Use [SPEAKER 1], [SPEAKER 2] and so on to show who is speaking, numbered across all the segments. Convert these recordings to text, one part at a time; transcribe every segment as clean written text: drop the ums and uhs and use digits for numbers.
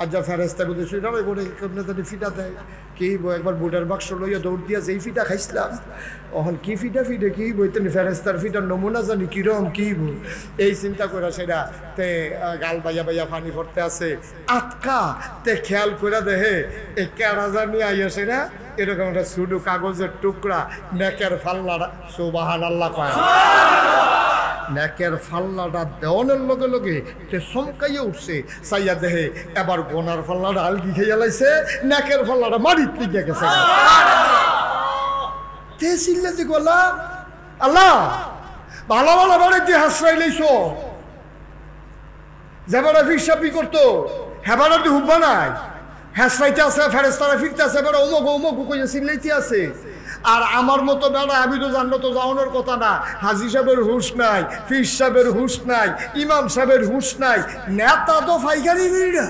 [SPEAKER 1] আর যা ফেরেস্তা বলতে শুনে করে কেমনে জানি ফিটা দেয় কি একবার বুটার বাক্স লইয়া দৌড় দিয়া যেই ফিটা খাইছিলাম এখন কি ফিটা ফিটে কি বইতে ফেরেস্তার ফিটার নমুনা জানি কিরম কি এই চিন্তা করে সেটা তে গাল বাইয়া বাইয়া পানি পড়তে আছে আটকা তে খেয়াল করে দেহে এই কেড়া জানি আইয়া সেটা এরকম একটা শুধু কাগজের টুকরা নেকের ফাল্লাটা সুবহানাল্লাহ কয় নেকের ফাল্লাটা দেওয়ানের লগে লগে তে চমকাইয়া উঠছে চাইয়া দেহে এবার গোনার ফাল্লাটা আলগি খেয়ে লাইছে নেকের ফাল্লাটা মারিত লিগে গেছে তে চিল্লা যে গলা আল্লাহ ভালো ভালো বারে যে হাসরাই লাইছো যেবারে ফিরসাপি করতো হেবারা তো হুব্বা নাই হাসরাইতে আছে ফেরেস্তারা ফিরতে আছে এবার অমুক অমুক কইয়া চিল্লাইতে আছে আর আমার মতো বেড়া আমি তো জানলো তো যাওয়ানোর কথা না হাজি সাহেবের হুশ নাই ফির সাহেবের হুশ নাই ইমাম সাহেবের হুশ নাই নেতা তো ফাইকারি বেড়া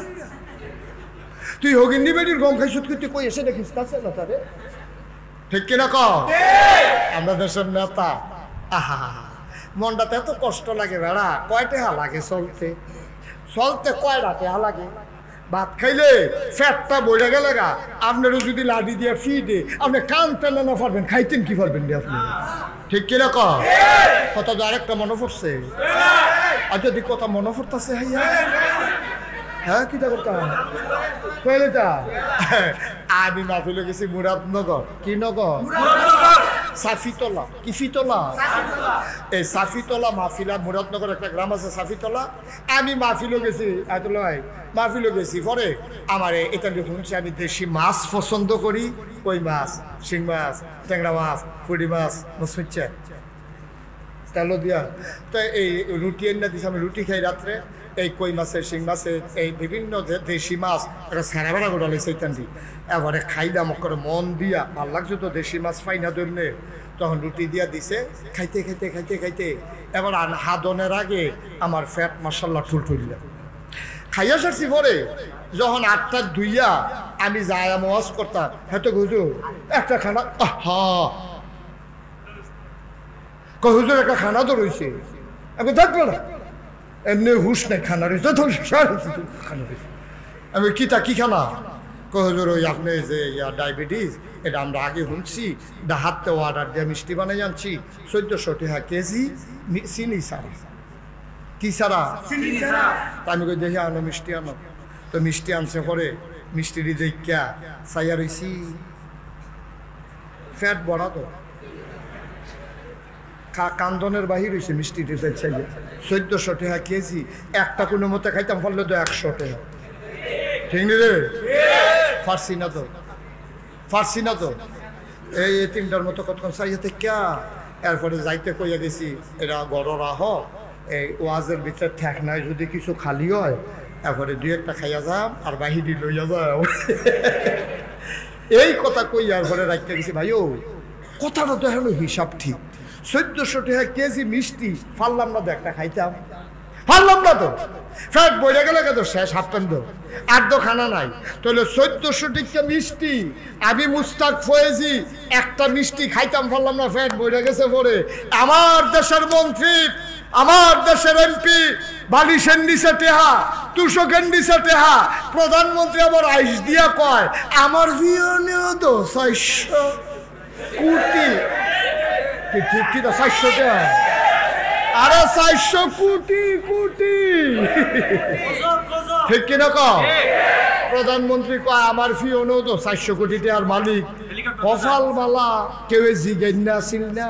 [SPEAKER 1] তুই হগিন্দি বেড়ির গম খাইছুত তুই কই এসে দেখিস তাছে না তারে ঠিক কিনা ক আমরা দেশের নেতা আহা মনটাতে এত কষ্ট লাগে বেড়া কয়টা লাগে চলতে চলতে কয়টা টেহা লাগে ভাত খাইলে ফ্যাটটা বইরা গেলে গা আপনারও যদি লাডি দিয়ে ফি দে আপনি কান টেনে না পারবেন খাইতেন কি পারবেন রে আপনি ঠিক কিনা কথা তো আরেকটা মনে পড়ছে আর যদি কথা মনে পড়তেছে হাইয়া হ্যাঁ কিটা করতাম কইলেটা আমি মাহফিলে গেছি মুরাদনগর কি নগর সাফিতলা কি ফিতলা এই সাফিতলা মাহফিলা মুরাদনগর একটা গ্রাম আছে সাফিতলা আমি মাহফিলে গেছি আয়তুল্লাহ মাহফিলে গেছি পরে আমার এটা শুনছি আমি দেশি মাছ পছন্দ করি কই মাছ শিং মাছ ট্যাংরা মাছ ফুটি মাছ মুসমিচ্ছে তেলো দিয়া তো এই রুটি এনে দিছি আমি রুটি খাই রাত্রে এই কই মাছের শিং মাছের এই বিভিন্ন দেশি মাছ একটা সারা বেড়া গোড়ালে সেইটান্দি এবারে খাইলাম করে মন দিয়া ভাল লাগছে তো দেশি মাছ পাই না ধরলে তখন রুটি দিয়া দিছে খাইতে খাইতে খাইতে খাইতে এবার হাদনের আগে আমার ফ্যাট মাসাল্লাহ ঠুলঠুলিলা খাইয়া সারছি পরে যখন 8টার দুইয়া আমি যায়া মওয়াজ করতাম হয়তো হুজুর একটা খানা হুজুর একটা খানা তো রয়েছে আমি দেখবো না এমনি হুশ নাই খানা রয়েছে খানা রয়েছে আমি কি খানা হুজুর ওই আপনি যে ডায়াবেটিস এটা আমরা আগে শুনছি হাতে অর্ডার দিয়ে মিষ্টি বানাই আনছি 1400 টাকা কেজি চিনি সারা কি সারা আমি কই দেখি আনো মিষ্টি আনো তো মিষ্টি আনছে পরে মিষ্টিটি দেখা চাইয়া রয়েছি ফ্যাট বড়া তো কান্দনের বাহির হয়েছে মিষ্টিটি চাইলে 1400 টাকা কেজি একটা কোনো মতে খাইতাম পারলে তো 100 টাকা ঠিক নি রে ফার্সি না তো এই 3টার মতো কতক্ষণ চাইতে ক্যা এরপরে যাইতে কইয়া গেছি এরা গড়রা হ এই ওয়াজের ভিতরে ঠেক নাই যদি কিছু খালি হয় এরপরে 2-1টা খাইয়া যাম আর বাহিরি লইয়া যাও এই কথা কইয়া এরপরে রাখতে গেছি ভাইও কথাটা তো হলো হিসাব ঠিক 1400 টাকা কেজি মিষ্টি পারলাম না তো একটা খাইতাম পারলাম না তো ফ্যাট বইয়া গেলে তো শেষ হাফতেন তো আর তো খানা নাই তাহলে 1400 টাকা মিষ্টি আমি মুস্তাক ফয়েজি একটা মিষ্টি খাইতাম পারলাম না ফ্যাট বইয়া গেছে পরে আমার দেশের মন্ত্রী আমার দেশের এমপি বালিশের নিচে টেহা তুষকের নিচে টেহা প্রধানমন্ত্রী আবার আইস দিয়া কয় আমার ভিয়নেও তো 400 কোটি ঠিক কি 400 টাকা আরে 400 কোটি কোটি ঠিক কিনা প্রধানমন্ত্রী কয় আমার ফিওনেও তো 400 কোটি টাকার মালিক কপাল মালা কেউ জিগাই না আসিল না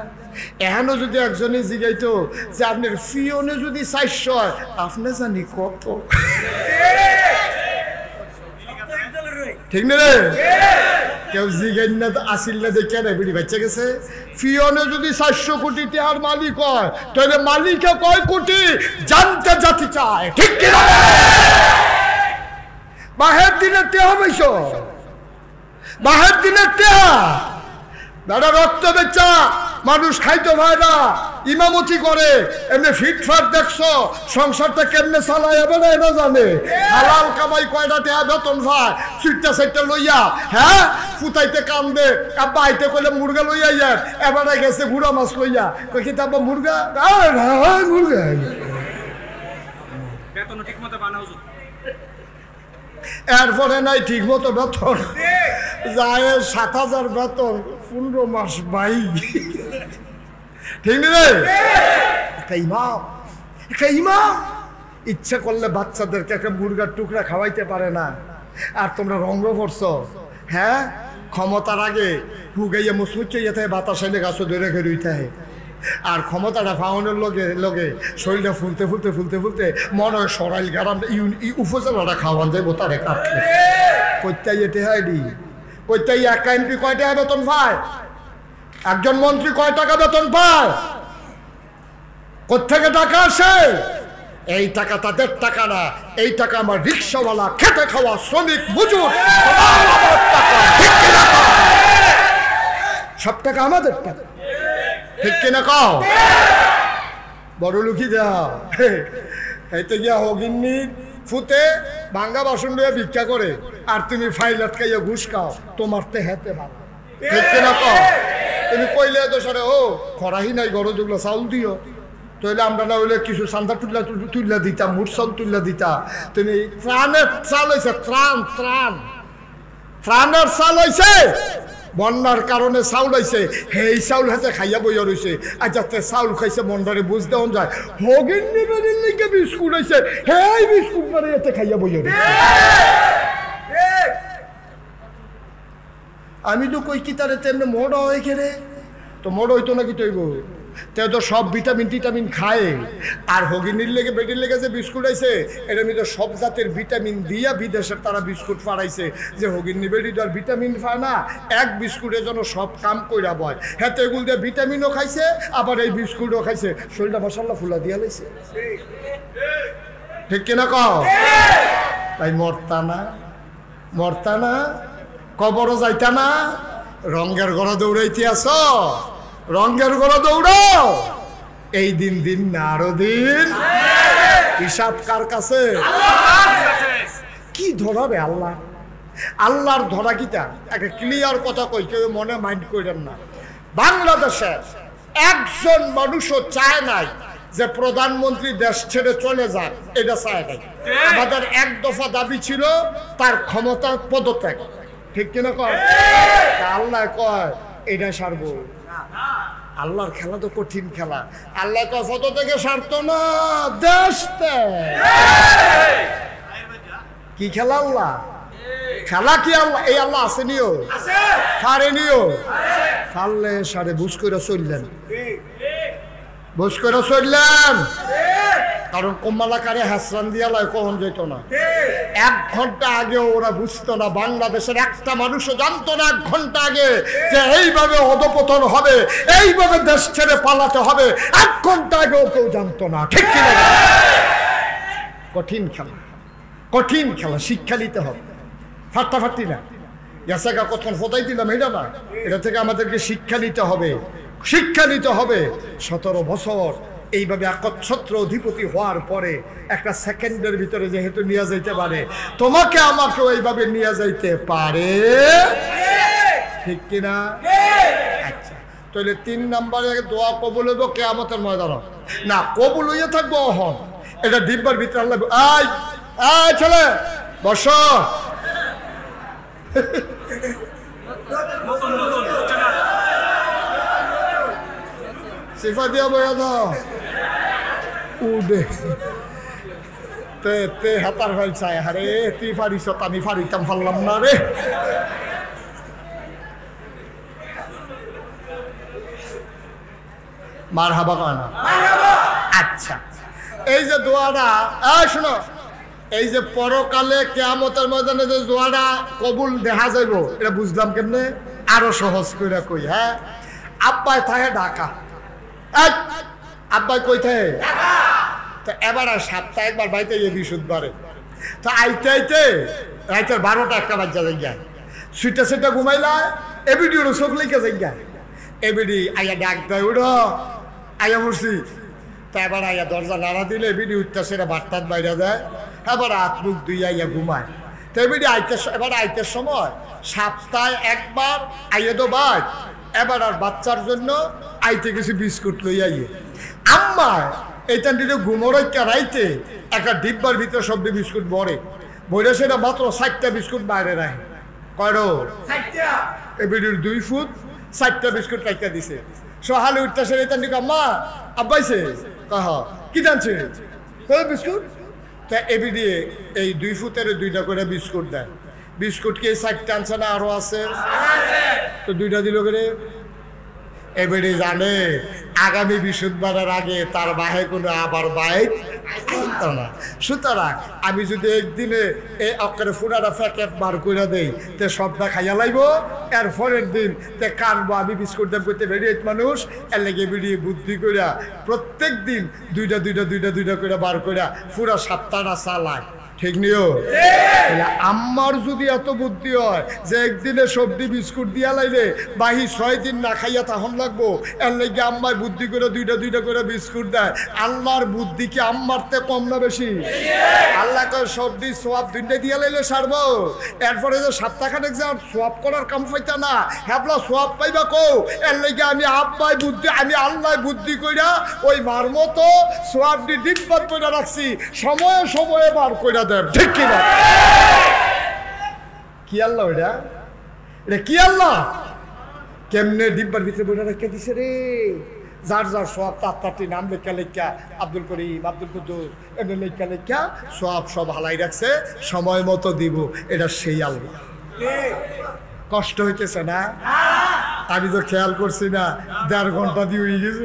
[SPEAKER 1] এখনো যদি একজনে জিগাইতো যে আপনার ফিওনে যদি 400 হয় আপনি জানি কত ঠিক না রে কেউ জিগাই না আসিল না দেখে না বিড়ি বাচ্চা গেছে ফিওনে যদি 400 কোটি টাকার মালিক হয় তাহলে মালিকে কয় কোটি জানতে জাতি চায় ঠিক কিনা বাহের দিনে টেহা বইছ বাহের দিনে টেহা দাদা রক্ত বেচা মানুষ খাইতে পায় না ইমামতি করে এমনি ফিটফাট দেখছো সংসারটা কেমনে চালায় এবার এটা জানে হালাল কামাই কয়টা টেহা বেতন পায় সুইটটা লইয়া হ্যাঁ ফুটাইতে কান্দে আব্বা আইতে কইলে মুরগা লইয়া যান এবারে গেছে গুড়া মাছ লইয়া কই কি তাব্বা মুরগা মুরগা বেতন ঠিক মতো বানাও এরপরে নাই ঠিক মতো বেতন, যায় 7,000 বেতন 15 মাস ভাই, ঠিক রে? একটা ইমাম ইচ্ছা করলে বাচ্চাদেরকে একটা মুরগার টুকরা খাওয়াইতে পারে না, আর তোমরা রঙ্গ পড়ছো। হ্যাঁ, ক্ষমতার আগে হুগাইয়া মুসমুচ্ছে যেতে বাতাস এলে গাছ ধরে ঘেরুইতে, আর ক্ষমতাটা ফাউনের লগে শরীরটা ফুলতে ফুলতে ফুলতে ফুলতে মনে হয় সরাইল গ্রাম উপজেলাটা খাওয়ান যাইবো তারে কাটলে। কইতাই এতে হয় দি, কইতাই একটা এমপি কয় টাকা বেতন পায়, একজন মন্ত্রী কয় টাকা বেতন পায়, কোত্থেকে টাকা আসে? এই টাকা তাদের টাকা না, এই টাকা আমার রিক্সাওয়ালা, খেটে খাওয়া শ্রমিক, মজুর, সব টাকা আমাদের টাকা, ঠিক কিনা কও? বড় লুকি দেওয়া এইতে গিয়া হগিন্নি ফুতে ভাঙ্গা বাসন দিয়ে ভিক্ষা করে, আর তুমি ফাইল আটকাইয়া ঘুষ খাও, তোমার তে হেতে ভালো, ঠিক কিনা কও? তুমি কইলে তো সারে ও খরাহি নাই গরজ ওগুলো চাউল দিও, তাহলে আমরা না হইলে কিছু সান্তা তুল্লা দিতা, মুরসাল তুল্লা দিতা। তুমি ত্রাণের চাল হয়েছে, ত্রাণের চাল হয়েছে, বন্যার কারণে চাউল হয়েছে, সেই চাউল হাতে খাইয়া বইয়া রয়েছে। আর যাতে চাউল খাইছে মন্ডারে বুঝ দেওয়া যায়, হগিন নিবেদিন লিখে বিস্কুট হয়েছে, সেই বিস্কুট মারে এতে খাইয়া বইয়া রয়েছে। আমি তো কই কি তারে তেমনি মোড় হয় খেলে, তো মোড় হইতো নাকি তৈব, তে তো সব ভিটামিন টিটামিন খায়। আর হগিনীর লেগে বেটির লেগে যে বিস্কুট আইছে, এটার মধ্যে সব জাতের ভিটামিন দিয়া বিদেশের তারা বিস্কুট ফাড়াইছে, যে হগিনী বেটি তো আর ভিটামিন পায় না, এক বিস্কুটের জন্য সব কাম কইরা বয়। হ্যাঁ, তো এগুলো দিয়ে ভিটামিনও খাইছে, আবার এই বিস্কুটও খাইছে, শরীরটা মশাল্লা ফুলা দিয়া লাইছে, ঠিক কিনা কও? তাই মরতা না, কবরও যাইতা না, রঙের ঘরে দৌড়াইতে আস, রঙের ঘরে দৌড়াও। এই দিন না আরো দিন, হিসাব কার কাছে? কি ধরা রে আল্লাহ, আল্লাহর ধরা কিটা? একটা ক্লিয়ার কথা কই, কেউ মনে মাইন্ড করেন না। বাংলাদেশে একজন মানুষও চায় নাই যে প্রধানমন্ত্রী দেশ ছেড়ে চলে যান, এটা চায় নাই। আমাদের এক দফা দাবি ছিল তার ক্ষমতার পদত্যাগ, ঠিক কিনা কয়? আল্লাহ কয় এটা সারবো। আল্লাহর খেলা তো কঠিন খেলা, আল্লাহ কয় পদত্যাগে সারতো না, দেশ কি খেলা? আল্লাহ খেলা কি? আল্লাহ এই আল্লাহ আসেনিও, সারেনিও, সারলে সারে বুঝ করে চললেন, বুঝ করে চললেন। কারণ কম্মালাকারে হাসরান দিয়া লয় কখন যেত না, 1 ঘন্টা আগেও ওরা বুঝতো না, বাংলাদেশের একটা মানুষও জানতো না 1 ঘন্টা আগে যে এইভাবে অধপতন হবে, এইভাবে দেশ ছেড়ে পালাতে হবে, 1 ঘন্টা আগেও কেউ জানতো না, ঠিক কিনা? কঠিন খেলা, কঠিন খেলা, শিক্ষা নিতে হবে, ফাটাফাটি না। গ্যাসাকা কখন ফোটাই দিলাম এটা না, এটা থেকে আমাদেরকে শিক্ষা নিতে হবে, শিক্ষা নিতে হবে। 17 বছর এইভাবে একচ্ছত্র অধিপতি হওয়ার পরে একটা সেকেন্ডের ভিতরে যেহেতু নিয়ে যাইতে পারে, তোমাকে আমাকেও এইভাবে নিয়ে যাইতে পারে, ঠিক কিনা? আচ্ছা, তাহলে 3 নম্বরে দোয়া কবুল হইব কিয়ামতের ময়দানে না, কবুল হইয়া থাকবো অহন। এটা ডিব্বার ভিতরে আল্লাহ, আয় আয় ছেলে বস, সিফা দিয়া বইয়া দাও, উডে তে হাতার ভাই চাই, আরে তুই ফারিস, আমি ফারিতাম, ফারলাম না রে। মার হাবা কয় না? আচ্ছা, এই যে দোয়াটা, শোনো, এই যে পরকালে কিয়ামতের ময়দানে যে দোয়াটা কবুল দেখা যাইব, এটা বুঝলাম কেমনে? আরো সহজ করে কই। হ্যাঁ, আব্বাই থাকে ঢাকা, আব্বাই কই থাকে? তো এবার আর সপ্তাহে একবার বাড়িতে গিয়ে বিশুদ্ধবারে, তো আইতে আইতে রাইতের 12টা 1টা বাজা যাই, সুইটা সুইটা ঘুমাইলা, এবিডি ওর চোখ লেগে যাই, এবিডি আইয়া ডাক দেয়, উঠো আইয়া বসছি। তা এবার আইয়া দরজা নাড়া দিলে এবিডি উঠতে সেটা বাট্টাত বাইরে যায়, এবার হাত মুখ ধুইয়া আইয়া ঘুমায়। তো এবিডি এবার আইতের সময় সপ্তাহে একবার আইয়া তো বাদ, এবার আর বাচ্চার জন্য আইতে কিছু বিস্কুট লই আইয়ে, আম্মা এইটা দিলে ঘুমোর রাইতে একটা ডিব্বার ভিতরে সব বিস্কুট বইটা সেটা মাত্র 4টা বিস্কুট বাইরে রাখে কয়রো এবিডির 2 ফুট 4টা বিস্কুট রাখতে দিছে সহালে উঠতে সে এটা নিকা মা আব্বাইছে কহ কি জানছে কয় বিস্কুট তা এবিডি এই 2 ফুটের 2টা করে বিস্কুট দেয় বিস্কুট কি 4টা আনছে না আরো আছে তো 2টা দিল করে এবারে জানে আগামী বৃহস্পতিবারের আগে তার বাহে কোনো আবার বাইক আনতো না সুতরাং আমি যদি একদিনে এই অক্ষরে ফুটাটা প্যাকেট বার করে দেই তে সবটা খাইয়া লাইব এর পরের দিন তে কানবো আমি বিস্কুট দেব করতে বেরিয়ে মানুষ এর লেগে বেরিয়ে বুদ্ধি করিয়া প্রত্যেক দিন 2টা করে বার করিয়া পুরা সপ্তাহটা চালায় ঠিক নিও আমার যদি এত বুদ্ধি হয় যে একদিনে সবজি বিস্কুট দিয়া লাইলে বাহি 6 দিন না খাইয়া তখন লাগবো এর লেগে আম্মার বুদ্ধি করে 2টা করে বিস্কুট দেয় আল্লাহর বুদ্ধি কি আম্মার তে কম না বেশি আল্লাহ কয় সবজি সোয়াব 2টা দিয়া লাইলে সারবো এরপরে যে সপ্তাহখানেক যে সোয়াব করার কাম পাইতা না হ্যাবলা সোয়াব পাইবা কো এর লেগে আমি আব্বাই বুদ্ধি আমি আল্লাহ বুদ্ধি কইরা ওই মার মতো সোয়াব দি ডিব্বাত কইরা রাখছি সময়ে বার কইরা ঠিক কিনা কি আল্লাহ এটা কি আল্লাহ কেমনে ডিব্বার ভিতরে বইটা রেখে দিছে রে যার যার সব তাত্তাটি নাম লেখা আব্দুল করিম আব্দুল কুদ্দুস এমনি লেখা সব হালাই রাখছে সময় মতো দিব এটা সেই আল্লাহ কষ্ট হইতেছে না আমি তো খেয়াল করছি না 1.5 ঘন্টা দিয়ে হয়ে গেছে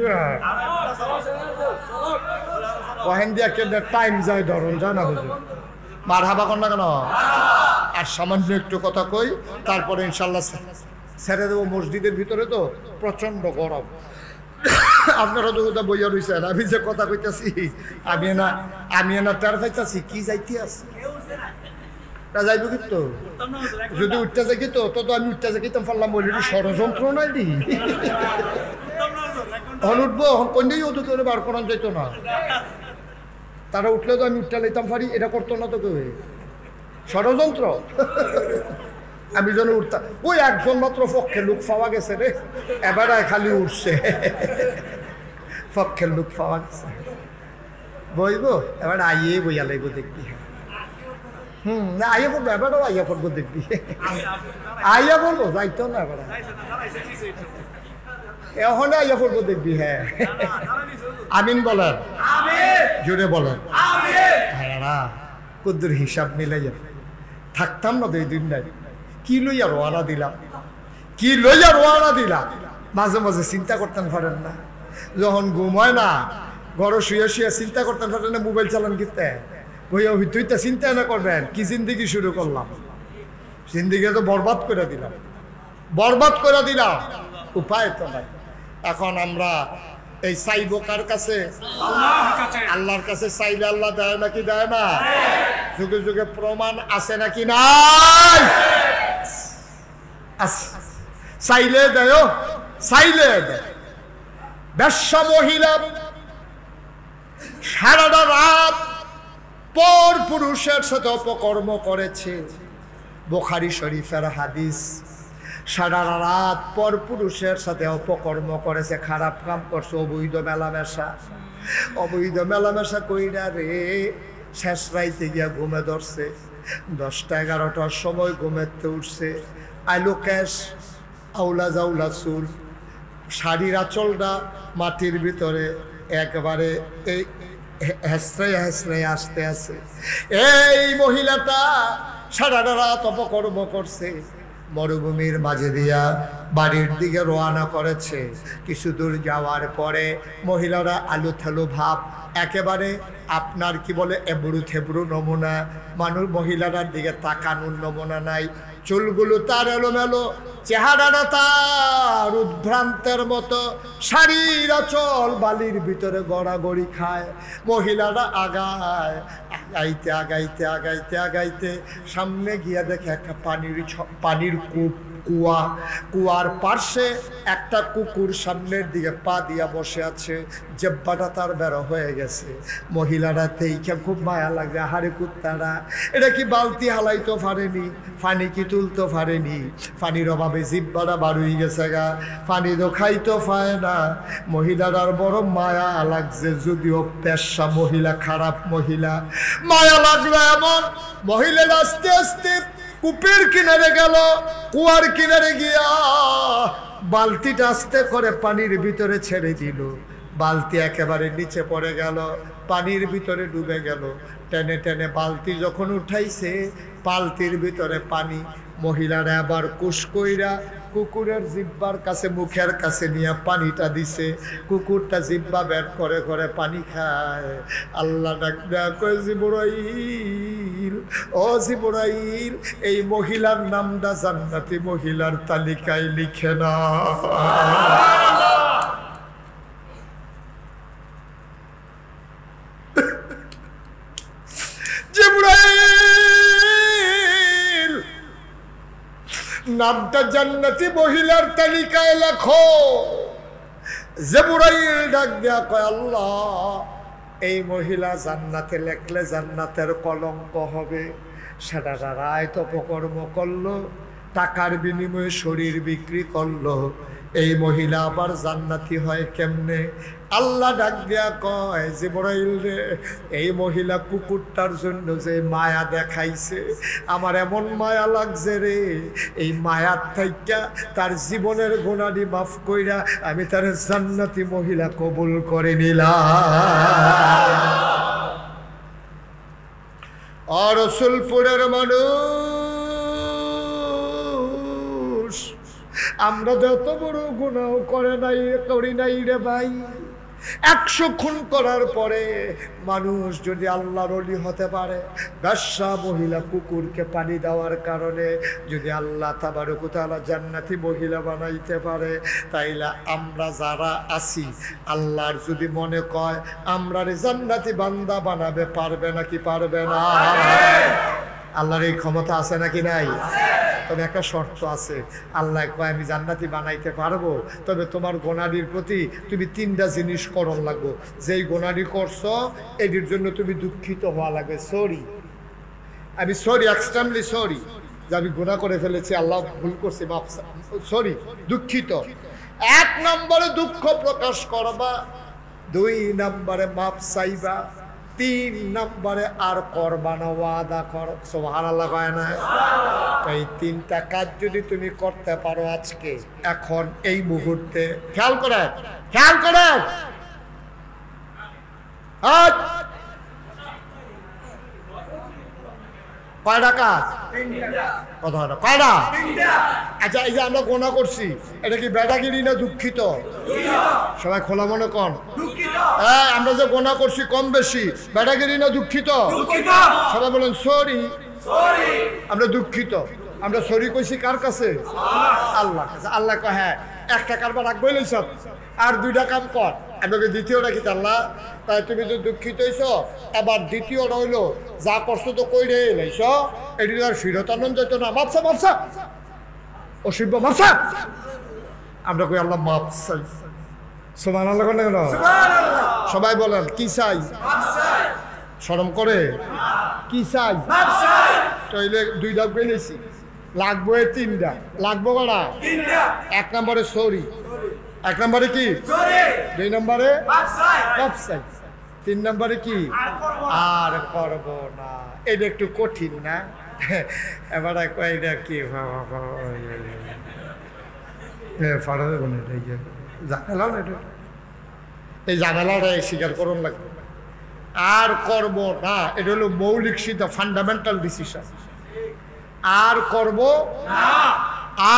[SPEAKER 1] কহেন দিয়া কেমনে টাইম যায় ধরুন জানা বুঝুন মার হাবা কর না কেন আর সামান্য একটু কথা কই তারপরে ইনশাল্লাহ ছেড়ে দেবো মসজিদের ভিতরে তো প্রচন্ড গরম আপনারা তো কোথাও বইয়া রয়েছেন আমি যে কথা কইতেছি আমি না টার পাইতেছি কি যাইতে আছে যাইব কিন্তু যদি উঠতে যাই তো আমি উঠতে যাই পারলাম বলি ষড়যন্ত্র নাই দি উঠবো কন্যাই হতো তো বার করান যেত না তারা উঠলে তো আমি উঠতে লাইতাম পারি এটা করতো না তো কেউ ষড়যন্ত্র আমি যেন উঠতাম ওই একজন মাত্র পক্ষের লোক পাওয়া গেছে রে এবার খালি উঠছে পক্ষের লোক পাওয়া গেছে বইব এবার আইয়ে বইয়া লাগব দেখবি না আইয়া পড়বো এবারও আইয়া পড়বো দেখবি আইয়া পড়বো যাইতো না এবার এখন আইয়া পড়বো দেখবি হ্যাঁ আমিন বলেন জোরে বলেন হ্যাঁ কুদ্দুর হিসাব মিলাই যাবে থাকতাম না তো এই দিনটাই কি লইয়া রোয়ানা দিলাম মাঝে মাঝে চিন্তা করতেন পারেন না যখন ঘুমায় না ঘরে শুয়ে চিন্তা করতেন পারেন না মোবাইল চালান কিনতে বইয়া হইতে চিন্তা না করবেন কি জিন্দিগি শুরু করলাম জিন্দিগি তো বরবাদ করে দিলাম উপায় তো নাই এখন আমরা এই চাইব কার কাছে আল্লাহর কাছে চাইলে আল্লাহ দেয় নাকি দেয় না যুগে যুগে প্রমাণ আছে নাকি নাই চাইলে দেয় বেশ্যা মহিলা সারাটা রাত পর পুরুষের সাথে অপকর্ম করেছে বুখারী শরীফের হাদিস সারা রাত পর পুরুষের সাথে অপকর্ম করেছে খারাপ কাম করছে অবৈধ মেলামেশা কইরা রে শেষ রাইতে গিয়া ঘুমে ধরছে 10টা 11টার সময় ঘুমেতে উঠছে আইলো ক্যাশ আউলা জাউলা চুল শাড়ির আঁচলটা মাটির ভিতরে একবারে এই হেসড়ে আসতে আছে এই মহিলাটা সারা রাত অপকর্ম করছে মরুভূমির মাঝে দিয়া বাড়ির দিকে রওনা করেছে কিছু দূর যাওয়ার পরে মহিলারা আলু থালু ভাব একেবারে আপনার কি বলে এবড়ু থেবড়ু নমুনা মানুষ মহিলারার দিকে তাকানোর নমুনা নাই চুলগুলো তার এলোমেলো চেহারাটা তার উদ্ভ্রান্তের মতো শাড়ির আঁচল বালির ভিতরে গড়াগড়ি খায় মহিলারা আগাইতে সামনে গিয়া দেখে একটা পানির কূপ কুয়া, কুয়ার পাশে একটা কুকুর সামনের দিকে পা দিয়া বসে আছে, জেব্বাটা তার বেরো হয়ে গেছে। মহিলারা তেইখা খুব মায়া লাগে, হারে কুত্তারা এটা কি বালতি হালাইতে পারেনি, পানি কি তুলতে পারেনি, পানির অভাবে জিব্বাটা বার হয়ে গেছে গা, পানি তো খাইতে পায় না। মহিলার বড় মায়া লাগছে, যদিও পেশা মহিলা, খারাপ মহিলা, মায়া লাগলো এমন মহিলার আস্তে আস্তে কূপের কিনারে গেল, কুয়ার কিনারে গিয়া বালতিটা আস্তে করে পানির ভিতরে ছেড়ে দিল। বালতি একেবারে নিচে পড়ে গেল, পানির ভিতরে ডুবে গেল। টেনে টেনে বালতি যখন উঠাইছে, বালতির ভিতরে পানি। মহিলারা আবার কুশ কইরা কুকুরের জিব্বার কাছে, মুখের কাছে নিয়ে পানিটা দিছে। কুকুরটা জিব্বা বের করে করে পানি খায়। আল্লাহ ডাক কয়, জিবরাইল, ও জিবরাইল, এই মহিলার নামটা জান্নাতি মহিলার তালিকায় লিখে না। জিবরাইল, নামটা জান্নাতি মহিলার তালিকায় লেখো। জিবরাইল ডাক দিয়া কয়, আল্লাহ, এই মহিলা জান্নাতে লেখলে জান্নাতের কলঙ্ক হবে। সেটা রায় তপকর্ম করলো, টাকার বিনিময়ে শরীর বিক্রি করলো, এই মহিলা আবার জান্নাতি হয় কেমনে? আল্লাহ ডাক দিয়া কয়, জিবরাইল রে, এই মহিলা কুকুরটার জন্য যে মায়া দেখাইছে, আমার এমন মায়া লাগছে রে, এই মায়ার থাইকা তার জীবনের গুনাহ মাফ কইরা আমি তার জান্নাতি মহিলা কবুল করে নিলাম। আর রসুলপুরের মানুষ, আমরা যত বড় গুনাহ করি নাই রে ভাই, 100 খুন করার পরে মানুষ যদি আল্লাহর ওলি হতে পারে, বেশ্যা মহিলা কুকুরকে পানি দেওয়ার কারণে যদি আল্লাহ তাবারক ওয়া তাআলা জান্নাতি মহিলা বানাইতে পারে, তাইলে আমরা যারা আছি, আল্লাহর যদি মনে কয় আমরা জান্নাতি বান্দা বানাবে, পারবে নাকি পারবে না? আল্লাহর এই ক্ষমতা আছে নাকি নাই? তবে একটা শর্ত আছে, আল্লাহ কয় আমি জান্নাতি বানাইতে পারবো, তবে তোমার গোনাডির প্রতি তুমি 3টা জিনিস করণ লাগবো। যেই গোনাডি করছো এটির জন্য তুমি দুঃখিত হওয়া লাগবে। সরি, আমি সরি, এক্সট্রিমলি সরি যে আমি গুনাহ করে ফেলেছি, আল্লাহ ভুল করছি, মাফ, সরি, দুঃখিত। 1 নম্বরে দুঃখ প্রকাশ করবা, 2 নম্বরে মাফ চাইবা, 3 নম্বরে আর করবা না, ওয়াদা কর। সুবহানাল্লাহ কয় না? এই 3টা কাজ যদি তুমি করতে পারো আজকে, এখন এই মুহূর্তে, খেয়াল করে কয়টা কাজ? কথা কয়টা? আচ্ছা, এই যে আমরা গোনা করছি, এটা কি বেটাগিরি না দুঃখিত? সবাই খোলা মনে কন। হ্যাঁ, আমরা যে গোনা করছি কম বেশি, বেটাগিরি না দুঃখিত? সবাই বলেন সরি। আমরা দুঃখিত। আমরা সরি কইছি কার কাছে? আল্লাহ কাছে। আল্লাহ কয়, হ্যাঁ, একটা কারবার রাখবই লইছ, আর 2টা কাম কর। আপনাকে দ্বিতীয়টা কি? আল্লাহ, তাই তুমি তো দুঃখিত হইছ, এবার দ্বিতীয়টা হইলো যা করছো তো কই রে লাইছ, এটি আর ফিরত আনন্দ যেত না, মাপসা অসিব্য মাপসা। আমরা কই আল্লাহ মাপ চাই। সুবহানাল্লাহ কেন? সবাই বলেন কি চাই? শরম করে কি চাই? তাইলে 2টা গেলেছি, লাগবো 3টা, লাগবো কটা? 1 নম্বরে সরি, 1 নম্বরে কি? 2 নম্বরে মাপ চাই, 3 নম্বরে কি? আর করব না। এটা একটু কঠিন না? এবারে কয়টা কি এই ঝামেলাটা স্বীকার করুন লাগবে। আর করব না, এটা হলো মৌলিক সিদ্ধান্ত, ফান্ডামেন্টাল ডিসিশন। আর করব না,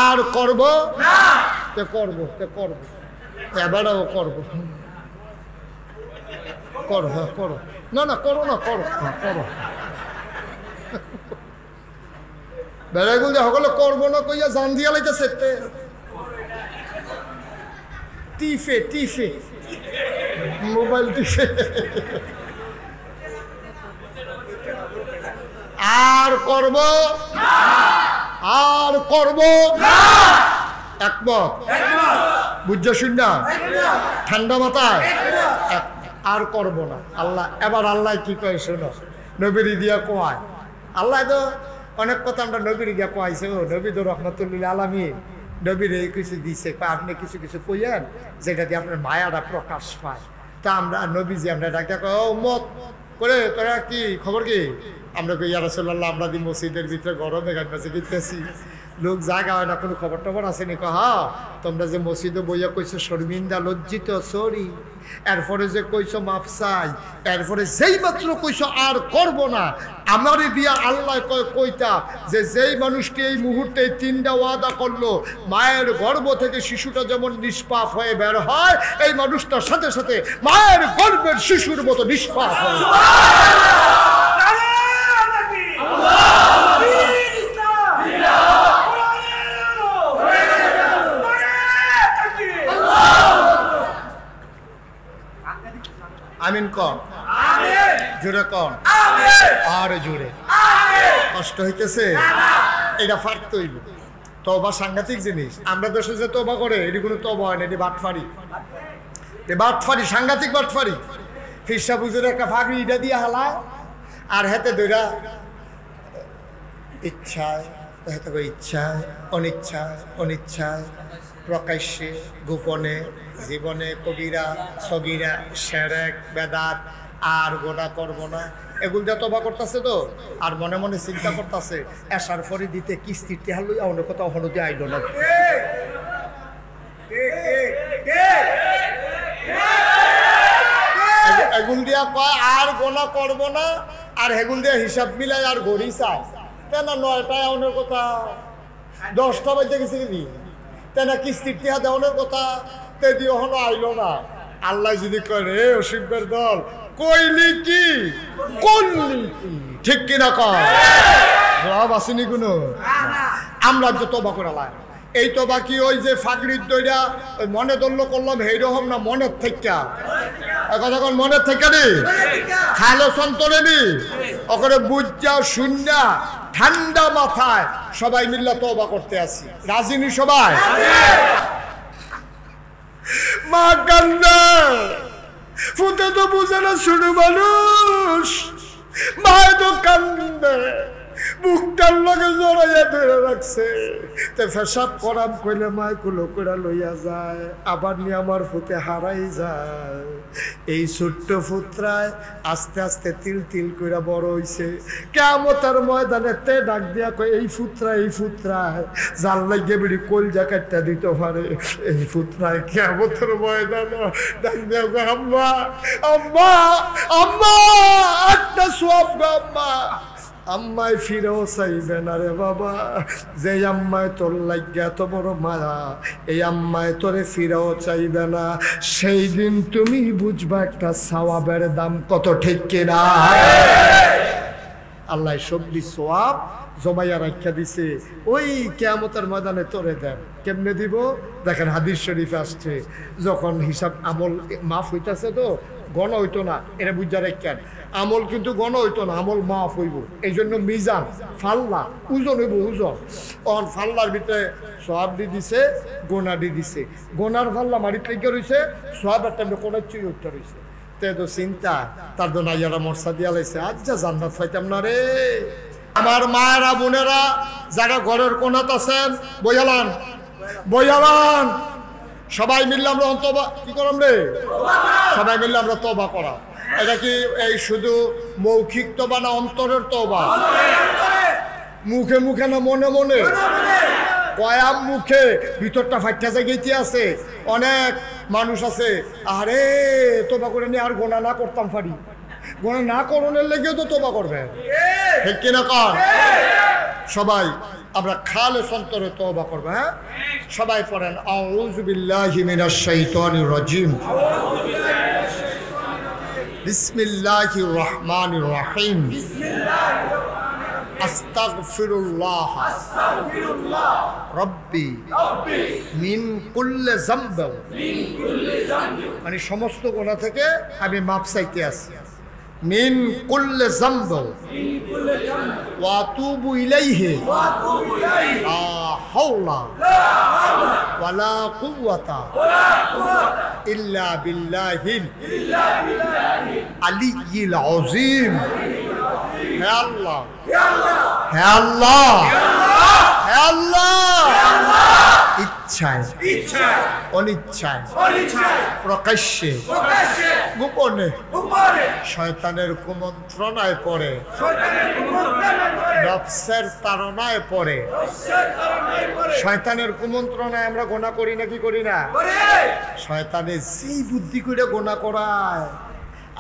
[SPEAKER 1] আর করব না, তে করব এবারেও করব। করো, হ্যাঁ করো, না করো না, করো বেড়াইগুল যে সকলে করবো না কইয়া জান দিয়া লাইতেছে। টিফে মোবাইল টিফে। আর করব না, আর করব না। একমত? বুঝছো শুননা? ঠান্ডা মাথায় আর করব না। আল্লাহ এবার আল্লাহ কি কয় শোনো, নবীর দিয়া কোয়ায়। আল্লাহ তো অনেক কথা আমরা নবীর দিয়া কোয়াইছে। ও নবী তো রহমতুল্লিল আলামিন নবীর এই কিছু দিছে, আপনি কিছু কিছু কইয়েন যেটা দিয়ে আপনার মায়াটা প্রকাশ পায়। তা আমরা নবীজি আমরা ডাক্তার ও মত করে তোরা কি খবর কি? আমরা কই ইয়া রাসূলুল্লাহ আমরা দি মসজিদের ভিতরে গরমে গান বাজে গিতেছি, লোক জায়গা হয় না, কোনো খবর টবর আসেনি? হ্যাঁ, তোমরা যে মসজিদে বইয়া কইছো শর্মিন্দা লজ্জিত সরি, এরপরে যে কইছো মাফ চাই, এরপরে যেই মাত্র কইছো আর করব না, আমারে দিয়া আল্লাহ কইতা যে যেই মানুষটি এই মুহূর্তে তিনটা ওয়াদা করলো, মায়ের গর্ভ থেকে শিশুটা যেমন নিষ্পাপ হয়ে বের হয়, এই মানুষটার সাথে সাথে মায়ের গর্ভের শিশুর মতো নিষ্পাপ হয়। আমিন কম, জোরে কম, আর জোরে। কষ্ট হইতেছে? এটা ফাটতে হইব। তওবা সাংঘাতিক জিনিস। আমরা দেশে যে তওবা করে এটি কোনো তওবা হয় না, এটি বাটফারি। বাটফারি, সাংঘাতিক বাটফারি। ফিরসা বুঝে একটা ফাঁকরি ইটা দিয়ে হালায় আর হাতে ধরা ইচ্ছায়, ইচ্ছায়, অনিচ্ছায়, অনিচ্ছায়, প্রকাশ্যে, গোপনে, জীবনে, কবিরা, সগিরা, সেরেক, বেদাত, আর গোনা করবো না, এগুলো দিয়ে তবা করতেছে তো। আর মনে মনে চিন্তা করতেছে এসার ফরি দিতে কিস্তিতে হাল অন্য কোথাও হলুদে আইল না। এগুল দিয়া কয় আর গোনা করবো না, আর হেগুল দিয়া হিসাব মিলাই আর গড়ি চায়। কেন 9টায় অনেক কথা, 10টা বাজে গেছে কি তেনা কিস্তির টিহা দেওয়ানোর কথা, তে দিয়ে হলো আইলো না। আল্লাহ যদি করে অসিবের দল কইলি কি করলি কি, ঠিক কিনা কয়? জবাব আসেনি কোনো? আমরা যে তবা করালাম, এই তবা কি ওই যে ফাগড়ির দইরা মনে দল্য করলাম এইরকম না, মনের থেকে কথা মনের থেকে নি খালো সন্তরে নি ওখানে বুঝা শুননা ঠান্ডা মাথায় সবাই মিল্লা তওবা করতে আসি। রাজিনী সবাই? মা কান্দে, ফুটে তো বুঝে না ছোট মানুষ, মায় তো কান্দে, বুকটার লগে জড়াইয়া ধরে রাখছে। তে ফেসাব করাম কইলে মায় কুলো করে লইয়া যায়, আবার নিয়ে আমার ফুতে হারাই যায়। এই ছোট্ট ফুতরায় আস্তে আস্তে তিল তিল করে বড় হইছে। কিয়ামতের ময়দানে তে ডাক দিয়া কয় এই ফুতরায়, এই ফুতরায় জাল লাগিয়ে বিড়ি কলজা কাটটা দিতে পারে। এই ফুতরায় কিয়ামতের ময়দানে ডাক দিয়া কয় আম্মা, আম্মা, আম্মা, একটা সোয়াব গো আম্মা। আম্মায় ফিরেও চাইবে না রে বাবা, যে আম্মায় তোর লাগিয়া এত বড় মায়া, এই আম্মায় তোরে ফিরেও চাইবে না। সেই দিন তুমি বুঝবা একটা সওয়াবের দাম কত, ঠিক কিনা? আল্লাহ সবজি সোয়াব জমাইয়া রাখা দিছে, ওই কিয়ামতের ময়দানে তোরে দেন। কেমনে দিব? দেখেন হাদিস শরীফে আসছে, যখন হিসাব আমল মাফ হইতেছে তো গণ হইতো না, এটা বুঝা রাখেন। আমল কিন্তু গণ হইতো না, আমল মাফ হইব। এই জন্য মিজান, ফাল্লা, ওজন হইব, ওজন। অন ফাল্লার ভিতরে সোয়াব দি দিছে, গোনা দি দিছে। গোনার ফাল্লা মারিত লেগে রয়েছে, সোয়াব একটা কোনার চুই উঠতে রয়েছে। তে তো চিন্তা, তার তো নাইয়ারা মর্সা দিয়া লাইছে, আচ্ছা জান্নাত পাইতাম না রে। আমার মায়েরা বোনেরা যারা ঘরের কোনাত আছেন, বইয়ালান, বইয়ালান, সবাই মিললে আমরা তওবা কি করলাম রে? সবাই মিললে আমরা তওবা করা। এটা কি এই শুধু মৌখিক তওবা না অন্তরের তওবা? মুখে মুখে না মনে মনে? কয়াম মুখে, ভিতরটা ফাইটা জায়গাতে আছে। অনেক মানুষ আছে আরে তওবা করে নিয়ে আর গোনা না করতাম পারি, গোনা না করণের লেগেও তো তওবা করবে, ঠিক কিনা কর? সবাই আমরা খালেস অন্তরে তওবা করব। হ্যাঁ, সবাই পড়েন আউযু বিল্লাহি মিনাশ শাইতানির রাজিম, বিসমিল্লাহির রহমানির রহিম, আস্তাগফিরুল্লাহ রব্বি মিন কুল্লি যামব, মানে সমস্ত গুনাহ থেকে আমি মাপ চাইতে আসি। মিন কুল্লি যামব ওয়া আতুবু ইলাইহি লা হাওলা ওয়ালা কুওয়াতা ইল্লা বিল্লাহিল আলিয়্যিল আযীম। হে আল্লাহ, হে আল্লাহ, হে আল্লাহ, ইচ্ছায় অনিচ্ছায় প্রকাশ্যে গোপনে শয়তানের কুমন্ত্রণায় পড়ে, নফসের তাড়নায় পড়ে। শয়তানের কুমন্ত্রণায় আমরা গোনা করি না কি করি না? শয়তানের যেই বুদ্ধি করে গোনা করায়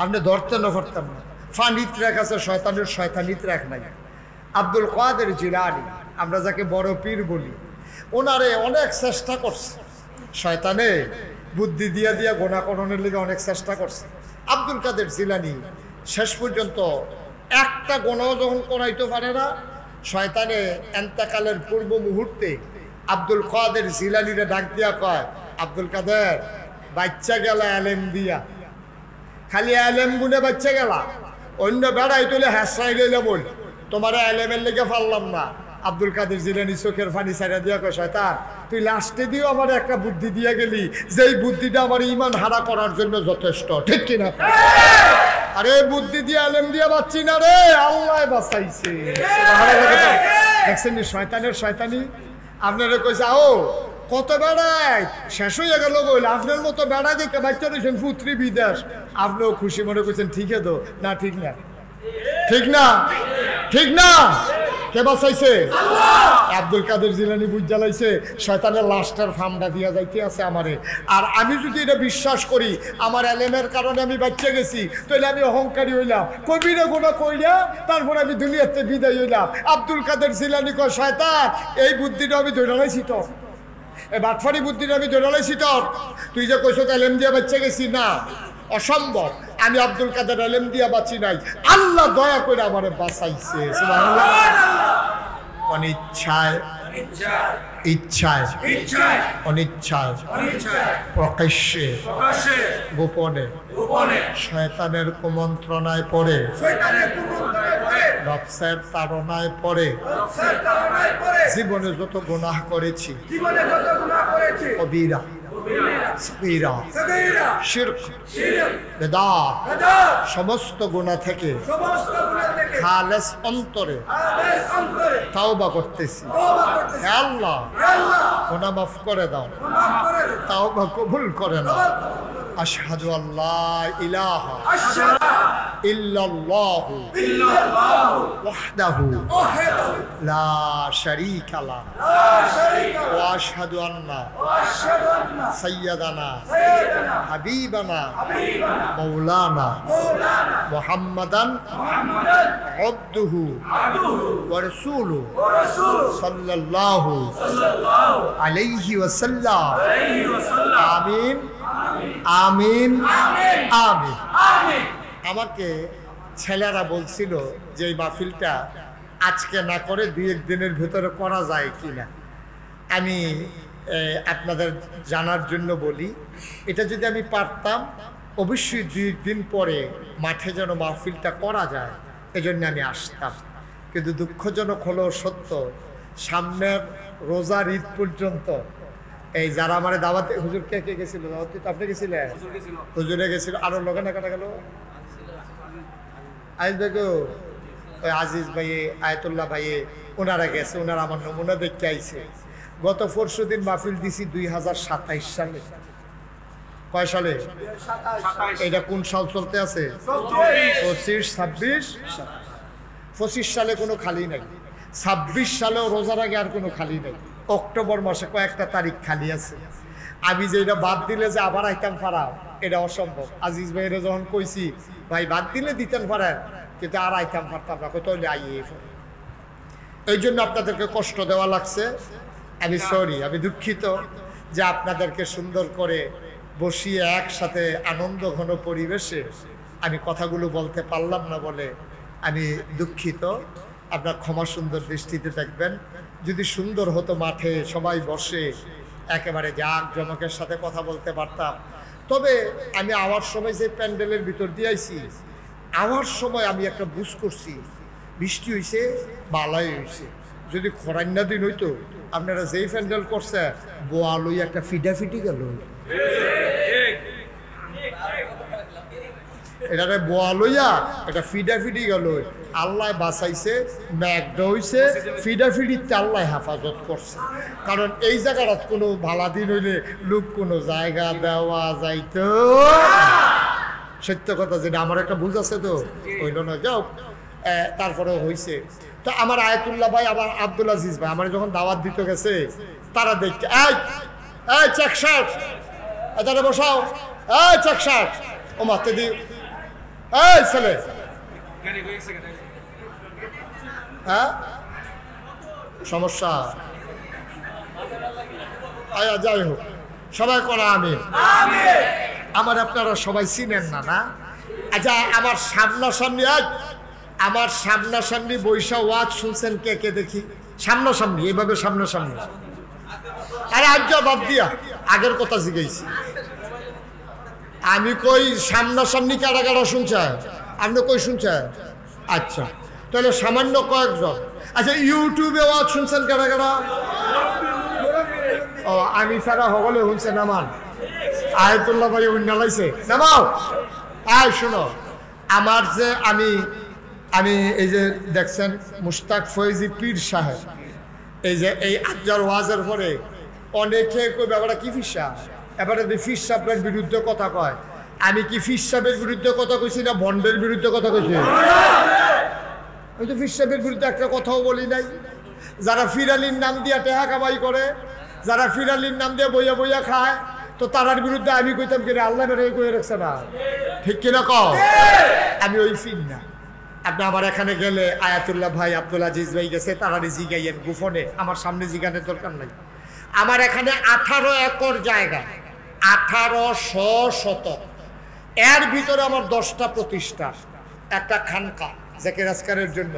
[SPEAKER 1] আপনি ধরতে না পারতাম না। ফানিত রাখ আছে শয়তানের, শয়তানিত রাখ নাই। আব্দুল কাদের জিলানী, আমরা যাকে বড় পীর বলি, ওনারে অনেক চেষ্টা করছে শয়তানে বুদ্ধি দিয়া দিয়া গোনা করণের লিগে অনেক চেষ্টা করছে। আব্দুল কাদের জিলানী শেষ পর্যন্ত একটা গোনাও যখন করাইতে পারে না, শয়তানে এন্তেকালের পূর্ব মুহূর্তে আব্দুল কাদের জিলানীরে ডাক দিয়া কয়, আব্দুল কাদের বাচ্চা গেলা এলেম দিয়া, খালি এলেম গুনে বাচ্চা গেলা, অন্য বেড়াই তুলে হ্যাসাই লইলে বল, তোমার এলেমের লেগে পারলাম না। আব্দুল কাদের জিলানী চোখের পানি ছাড়া দিয়া কয়, শয়তান তুই লাস্টে দিয়েও আমার একটা বুদ্ধি দিয়ে গেলি, যেই বুদ্ধিটা আমার ঈমান হারা করার জন্য যথেষ্ট, ঠিক কিনা? আরে বুদ্ধি দিয়ে এলেম দিয়ে বাঁচছি না রে, আল্লাহ বাঁচাইছে। দেখছেন শয়তানের শয়তানি। আপনারা কইছে ও কত বেড়ায় শেষ হয়ে গেল বল, আপনার মতো বেড়া দেখে বাচ্চা রয়েছেন পুত্রী বিদেশ, আপনিও খুশি মনে করছেন ঠিক তো না? ঠিক না, ঠিক না, ঠিক না। কে বাঁচাইছে? আব্দুল কাদের জিলানী বুঝ জ্বালাইছে শয়তানের লাস্টের ফার্মটা দিয়া যাইতে আছে আমারে। আর আমি যদি এটা বিশ্বাস করি আমার এলেমের কারণে আমি বাচ্চা গেছি, তাহলে আমি অহংকারী হইলাম, কবিরা গোনা কইলা তারপর আমি দুনিয়াতে বিদায় হইলাম। আব্দুল কাদের জিলানী কয়, শয়তান এই বুদ্ধিটা আমি ধরে লাইছি তো, এই বাটফারি বুদ্ধিটা আমি ধরে লাইছি তো। তুই যে কইছ এলেম দিয়ে বাচ্চা গেছি, না, অসম্ভব। আমি আব্দুল কাদের এলেম দিয়া বাঁচি নাই, আল্লাহ দয়া করে আমারে বাঁচাইছে। সুবহানাল্লাহ। অনিচ্ছায় ইচ্ছায়, অনিচ্ছায় প্রকাশ্যে গোপনে শয়তানের কুমন্ত্রণায় পড়ে, নফসের তাড়নায় পড়ে জীবনে যত গুনাহ করেছি, কবিরা সগীরা শিরক বিদআত সমস্ত গুনাহ থেকে খালেস অন্তরে তাওবা করতেছি। হে আল্লাহ গুনাহ মাফ করে দাও, তাওবা কবুল করে নাও। আশহাদু আল্লা ইলাহা ইল্লাল্লাহু ওয়াহদাহু লা শারীকা লাহু ওয়া আশহাদু আন্না সাইয়্যিদানা হাবিবানা মাওলানা মুহাম্মাদান আবদুহু ওয়া রাসূলুহু সাল্লাল্লাহু আলাইহি ওয়াসাল্লাম। আমিন আমিন আমিন। আমাকে ছেলেরা বলছিল যে এই মাহফিলটা আজকে না করে 2-1 দিনের ভেতরে করা যায় কিনা। আমি আপনাদের জানার জন্য বলি, এটা যদি আমি পারতাম অবশ্যই 2 দিন পরে মাঠে যেন মাহফিলটা করা যায়, এজন্য আমি আসতাম। কিন্তু দুঃখজনক হলো সত্য, সামনের রোজার ঈদ পর্যন্ত এই যারা আমার দাওয়াতে, হুজুর কে কে গেছিল দাওয়াতে? তো আপনি গেছিলেন? হুজুরে গেছিল, আরো লোকে না কাটা গেল, ওই আজিজ ভাই, আয়াতুল্লাহ ভাই, ওনারা গেছে, ওনারা আমার নমুনা দেখতে আইছে। গত পরশু দিন মাহফিল দিছি 2027 সালে। কয় সালে? এটা কোন সাল চলতে আছে? 25, 26, 25 সালে কোনো খালি নাই। 26 সালেও রোজার আগে আর কোনো খালি নাই। অক্টোবর মাসে কয়েকটা তারিখ খালি আছে। আমি যে এটা বাদ দিলে যে আবার আইতাম পারাম, এটা অসম্ভব। আজিজ ভাইয়েরা যখন কইছি ভাই বাদ দিলে দিতেন পারেন, কিন্তু আর আইতাম পারতাম না, তাহলে আইয়ে। এই জন্য আপনাদেরকে কষ্ট দেওয়া লাগছে, আমি সরি, আমি দুঃখিত যে আপনাদেরকে সুন্দর করে বসিয়ে একসাথে আনন্দ ঘন পরিবেশে আমি কথাগুলো বলতে পারলাম না বলে আমি দুঃখিত। আপনার ক্ষমা সুন্দর দৃষ্টিতে দেখবেন। যদি সুন্দর হতো মাঠে সবাই বসে একেবারে জাঁকজমকের সাথে কথা বলতে পারতাম। তবে আমি আওয়ার সময় যে প্যান্ডেলের ভিতর দিয়ে আইছি, আমার সময় আমি একটা বুঝ করছি, বৃষ্টি হয়েছে, বালাই হয়েছে। যদি খরান্না দিন হইতো, আপনারা যেই প্যান্ডেল করছে, বোয়া লই একটা ফিডাফিটি গেল। এটারে বোয়া লইয়া এটা ফিডাফিডি গেল। আল্লাহ বাঁচাইছে, ম্যাগডা হইছে, ফিডাফিডিতে আল্লাহ হেফাজত করছে। কারণ এই জায়গাটা কোনো ভালা দিন হইলে লোক কোনো জায়গা দেওয়া যাইতো। সত্য কথা, যেটা আমার একটা বুঝ আছে তো, হইল না। যাও, তারপরে হয়েছে। তো আমার আয়াতুল্লাহ ভাই, আমার আব্দুল আজিজ ভাই আমার যখন দাওয়াত দিতে গেছে, তারা দেখতে এই চেকশার্ট, তারা বসাও, এই চেকশার্ট, ও মারতে দি, এই ছেলে, হ্যাঁ সমস্যা। যাই হোক, সবাই করা আমি আমার, আপনারা সবাই চিনেন না না? আচ্ছা, আমার সামনাসামনি, আমার সামনাসামনি বৈশা ওয়াজ শুনছেন কে কে দেখি? সামনাসামনি, এইভাবে সামনাসামনি। আরে আজ বাদ দিয়া আগের কথা জিজ্ঞাসি। আমি কই সামনাসামনি কারা কারা শুনছেন? আপনি কই শুনছেন? আচ্ছা, তাহলে সামান্য কয়েকজন। আচ্ছা, ইউটিউবে ওয়াজ শুনছেন কারা কারা? ও, আমি ছাড়া সকলে শুনছেন আমার। আয়াতুল্লাহ ভাই উন্নালাইছে নামাও। আয় শোনো, আমার যে আমি এই যে দেখছেন মুশতাক ফয়েজি পীর সাহেব, এই যে এই আজ্জার ওয়াজের পরে অনেকে কই ব্যাপারটা কি ফির সাহেব, এবারে ফির সাহেবের বিরুদ্ধে কথা কয়। আমি কি ফির সাহেবের বিরুদ্ধে কথা কইছি না ভন্ডের বিরুদ্ধে কথা কইছি? আমি তো ফির সাহেবের বিরুদ্ধে একটা কথাও বলি নাই। যারা ফিরালির নাম দিয়া টেহা কামাই করে, যারা ফিরালির নাম দিয়ে বইয়া বইয়া খায়, তো তারার বিরুদ্ধে আমি কইতাম কিনা আল্লাহ বেড়ে কয়ে রাখছে না? ঠিক কিনা কও? আমি ওই ফির না। আপনি আমার এখানে গেলে আয়াতুল্লাহ ভাই, আব্দুল আজিজ ভাই গেছে, তারারে জিগাইয়েন গোপনে, আমার সামনে জিগানের দরকার নাই। আমার এখানে 18 একর জায়গা, 1800 শতক, এর ভিতরে আমার 10টা প্রতিষ্ঠান, একটা খানকা জাকির আসকারের জন্য,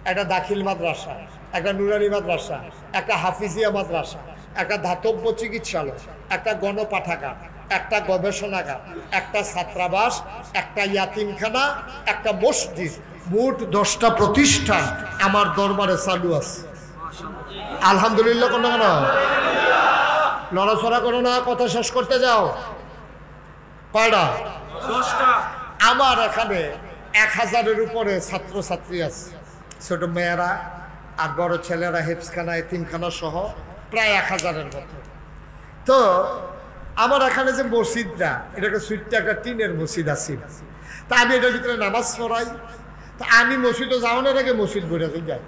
[SPEAKER 1] একটা দাখিল মাদ্রাসা, একটা নুরানি মাদ্রাসা, একটা হাফিজিয়া মাদ্রাসা, একটা ধাতব্য চিকিৎসালয়, একটা গণপাঠাগার, একটা গবেষণাগার, একটা ছাত্রাবাস, একটা ইয়াতিমখানা, একটা মসজিদ, মোট 10টা প্রতিষ্ঠান আমার দরবারে চালু আছে। আলহামদুলিল্লাহ। কোনো কেন লড়াচড়া করো না, কথা শেষ করতে যাও। কয়টা? 10টা। আমার এখানে 1000-এর উপরে ছাত্রছাত্রী আছে, ছোট মেয়েরা আর বড় ছেলেরা, হেফসখানা, এতিমখানা সহ প্রায় 1000-এর মতো। তো আমার এখানে যে মসজিদটা, এটাকে সুইটটা একটা টিনের মসজিদ আছে। তা আমি এটার ভিতরে নামাজ পড়াই। তা আমি মসজিদে যাওয়ানোর আগে মসজিদ ঘুরে যাই।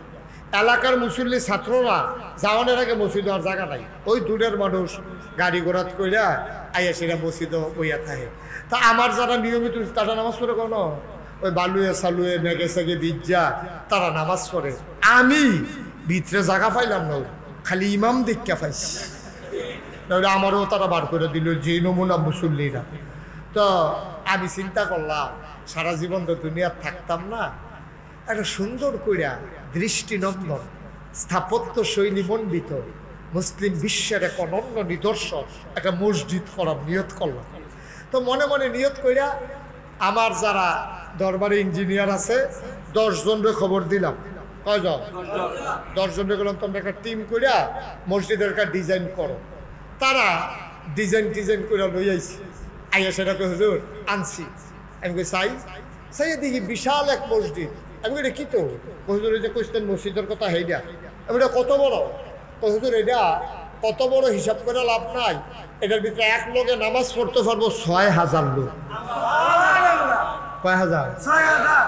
[SPEAKER 1] এলাকার মুসল্লি ছাত্ররা যাওয়ানোর আগে মসজিদ হওয়ার জায়গা নাই, ওই দূরের মানুষ গাড়ি ঘোড়াত কইরা আইয়া সেটা মসজিদও বইয়া থাকে। তা আমার যারা নিয়মিত তারা নামাজ পড়ে, কোনো ওই বালুয়ে সালুয়ে মেঘে সেগে বিজ্জা তারা নামাজ পড়ে। আমি ভিতরে জায়গা পাইলাম না, খালি ইমাম দেখা পাইছি। তাহলে আমারও তারা বার করে দিল যে নমুনা মুসল্লিরা। তো আমি চিন্তা করলাম, সারা জীবন তো দুনিয়ার থাকতাম না, একটা সুন্দর কইরা দৃষ্টিনন্দন স্থাপত্য শৈলী মণ্ডিত মুসলিম বিশ্বের এক অনন্য নিদর্শন একটা মসজিদ করার নিয়ত করলাম। তো মনে মনে নিয়ত কইরা আমার যারা দরবারে ইঞ্জিনিয়ার আছে 10 জনের খবর দিলাম। কয়জন? 10 জনের গেলাম, তোমরা একটা টিম কইরা মসজিদের একটা ডিজাইন করো। তারা ডিজাইন করে লই আইছি। আইয়া সেটা কই হুজুর আনছি। আমি কই চাই দেখি বিশাল এক মসজিদ। আমি এটা কি তো হুজুর, এই যে কইছেন মসজিদের কথা, হেইটা আমি এটা কত বড়? হুজুর এটা কত বড় হিসাব করে লাভ নাই, এটার ভিতরে এক লোকে নামাজ পড়তে পারবো 6000 লোক। কয় হাজার? 6000।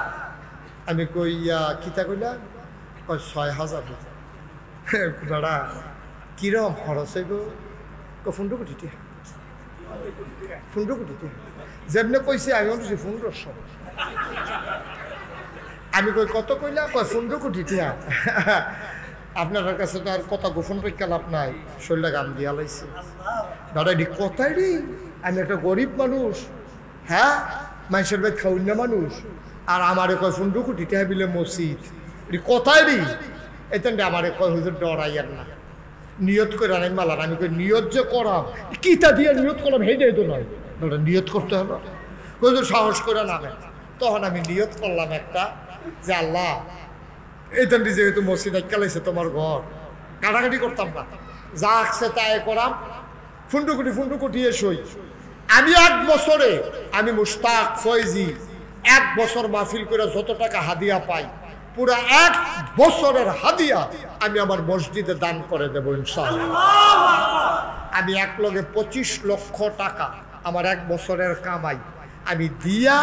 [SPEAKER 1] আমি কই কিতা কইলা? 6000 লোক। দাদা কিরম খরচ হইব? 15 কোটি টাকা। 15 কোটি টাকা যেমনি কইছে, আমি বলছি 1500। আমি কই কত কইলা? কয় 15 কোটি টাকা। আপনার কাছে তো আর কথা গোপন রেখে লাভ নাই, শরীরে গাম দিয়া লাইছে। দাদা এটি কথাই রে, আমি একটা গরিব মানুষ, হ্যাঁ মানুষের ভাই খাউন্য মানুষ, আর আমার কয় 15 কোটি টাকা বিলে মসজিদ, এটি কথাই রে। এতেন আমারে কয় হুজুর ডরাইয়ার না, নিয়ত করে আনাই মালার। আমি কই নিয়ত যে করাম, কিতা দিয়ে নিয়ত করলাম সেইটাই তো নয়, নিয়ত করতে হলো। হুজুর সাহস করে নামে। তখন আমি নিয়ত করলাম একটা যে আল্লাহ এটা যেহেতু মসজিদ কালাইছে তোমার ঘর, কাটাকাটি করতাম না, যা আসছে তাই করাম, ফুন্ডুকুটি সই। আমি 1 বছরে আমি মুশতাক ফয়জি 1 বছর মাহফিল করে যত টাকা হাদিয়া পাই, পুরা 1 বছরের হাদিয়া আমি আমার মসজিদে দান করে দেবো ইনশাআল্লাহ। আমি এক লগে 25 লক্ষ টাকা আমার 1 বছরের কামাই আমি দিয়া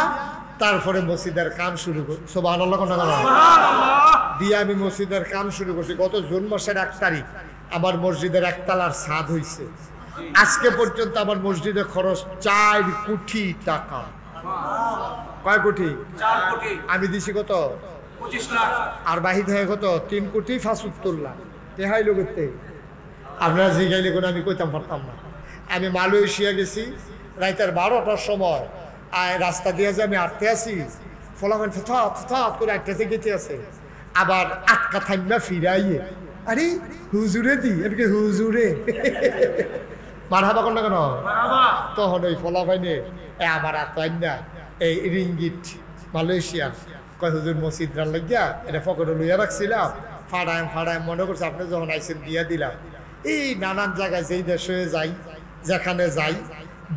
[SPEAKER 1] তারপরে মসজিদের কাম শুরু করি। সুবহানাল্লাহ দিয়া আমি মসজিদের কাম শুরু করছি। গত জুন মাসের 1 তারিখ আমার মসজিদের 1 তলার ছাদ হয়েছে। আজকে পর্যন্ত আমার মসজিদে খরচ 4 কোটি টাকা। কয় কোটি?
[SPEAKER 2] 4 কোটি।
[SPEAKER 1] আমি দিছি কত?
[SPEAKER 2] 25 লাখ।
[SPEAKER 1] আর বাহিদ হয়ে কত? 3 কোটি 75 লাখ। তেহাই লোকেতে আপনারা জিগাইলে কোনো আমি কইতাম পারতাম না। আমি মালয়েশিয়া গেছি রাতের 12টার সময়, আর রাস্তা দিয়ে যে আমি আটতে আসি, ফলাফল ফথাত করে আটটাতে গেতে আছে, আবার আটকা থাকবা ফিরাইয়ে, আরে হুজুরে দি এদিকে হুজুরে মারহাবা কর না কেন? তখন ওই ফলাফাইনে আমার আত্মাইন না এই রিঙ্গিট মালয়েশিয়া কয় হুজুর মসজিদরা লাগিয়া এটা ফকরে লইয়া রাখছিলাম, ফাড়ায় মনে করছে আপনি যখন আইসেন দিয়া দিলাম। এই নানান জায়গায় যেই দেশে যাই, যেখানে যাই,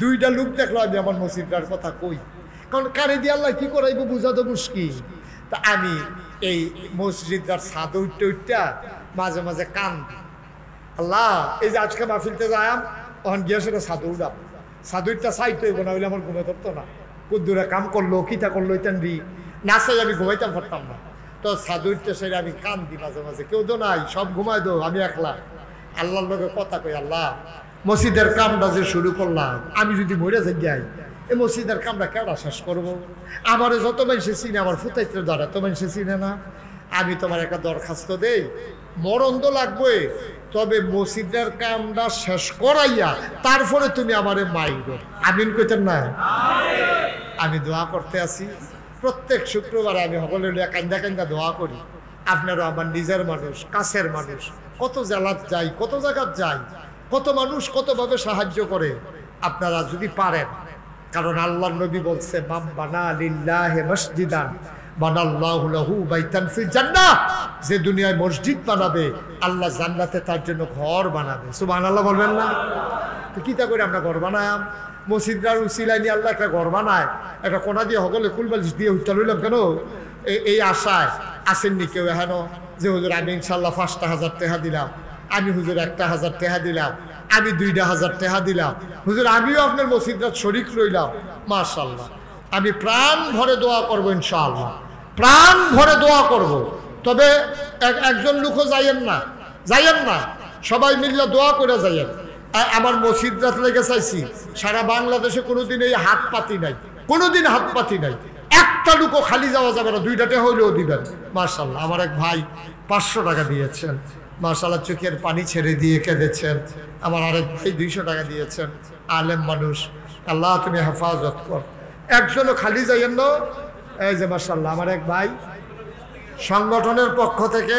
[SPEAKER 1] 2টা লোক দেখলো আমি আমার মসজিদটার কথা কই, কারণ কানে দিয়ে আল্লাহ কি করাইব বুঝা তো মুশকিল। তা আমি এই মসজিদটার ছাদ উঠটা মাঝে মাঝে কান্দি, আল্লাহ এই যে আজকে মাহফিলতে যাইম তখন গিয়ে সেটা ছাদু উঠাম, ছাদুরটা চাইতে হইব না হইলে আমার ঘুমে ধরতো না। কুদ্দুরে কাম করলো কিতা করলো ইতান দি না চাই আমি ঘুমাইতাম পারতাম না। তো ছাদুরটা সেটা আমি কান্দি মাঝে মাঝে, কেউ তো নাই, সব ঘুমাই দো, আমি একলা আল্লাহর লোকের কথা কই, আল্লাহ মসজিদের কামটা যে শুরু করলাম, আমি যদি মরে যাই এই মসজিদের কামটা কেডা শেষ করবো? আমার যত মানুষে চিনে, আমার ফুতাইতে দ্বারা তো মানুষে চিনে না। আমি তোমার একটা দরখাস্ত দেই, মরণ তো লাগবে, তবে মসজিদের কামটা শেষ করাইয়া তারপরে তুমি আমারে মাইরো। আমিন কইতেন না? আমি দোয়া করতে আসি প্রত্যেক শুক্রবারে, আমি সকলে কান্দা দোয়া করি। আপনারও আমার নিজের মানুষ, কাছের মানুষ, কত জেলাত যাই, কত জায়গাত যাই, কত মানুষ কতভাবে সাহায্য করে। আপনারা যদি পারেন, কারণ আল্লাহর নবী বলছে মাম বানা লিল্লাহি মসজিদান বানাল্লাহু লাহু বাইতান ফিল জান্নাহ, যে দুনিয়ায় মসজিদ বানাবে আল্লাহ জান্নাতে তার জন্য ঘর বানাবে। সুবহানাল্লাহ বলবেন না? তো কিতা করে আমরা ঘর বানায়াম? মসজিদটার উসিলা নিয়ে আল্লাহ একটা ঘর বানায়, একটা কোনা দিয়ে সকলে কুলবালিশ দিয়ে উঠতে লইলাম কেন? এই আশায় আসেননি কেউ হেন যে হুজুর আমি ইনশাল্লাহ 5,000 টাকা দিলাম, আমি হুজুর 1,000 টাকা দিলাম, আমি 2,000 টাকা দিলাম, হুজুর আমিও আপনার মসজিদটা শরীক রইলাম। মাশাআল্লাহ, আমি প্রাণ ভরে দোয়া করবো ইনশাআল্লাহ, প্রাণ ভরে দোয়া করব। তবে একজন লোকও যাইয়েন না, সবাই মিলে দোয়া করে যাইয়েন। আমার মসজিদটা লেগে চাইছি, সারা বাংলাদেশে কোনোদিন এই হাত পাতি নাই, কোনোদিন হাত পাতি নাই, একটা লুকো খালি যাওয়া যাবে না, 2টা টাকা হইলেও দিবেন। মাশাআল্লাহ, আমার এক ভাই 500 টাকা দিয়েছেন, মাশাআল্লাহ চোখের পানি ছেড়ে দিয়ে কেঁদেছেন। আমার আরেক ভাই 200 টাকা দিয়েছেন, আলেম মানুষ, আল্লাহ তুমি হেফাজত কর। একজনও খালি যাইয়েন না। এই যে মাশাআল্লাহ আমার এক ভাই সংগঠনের পক্ষ থেকে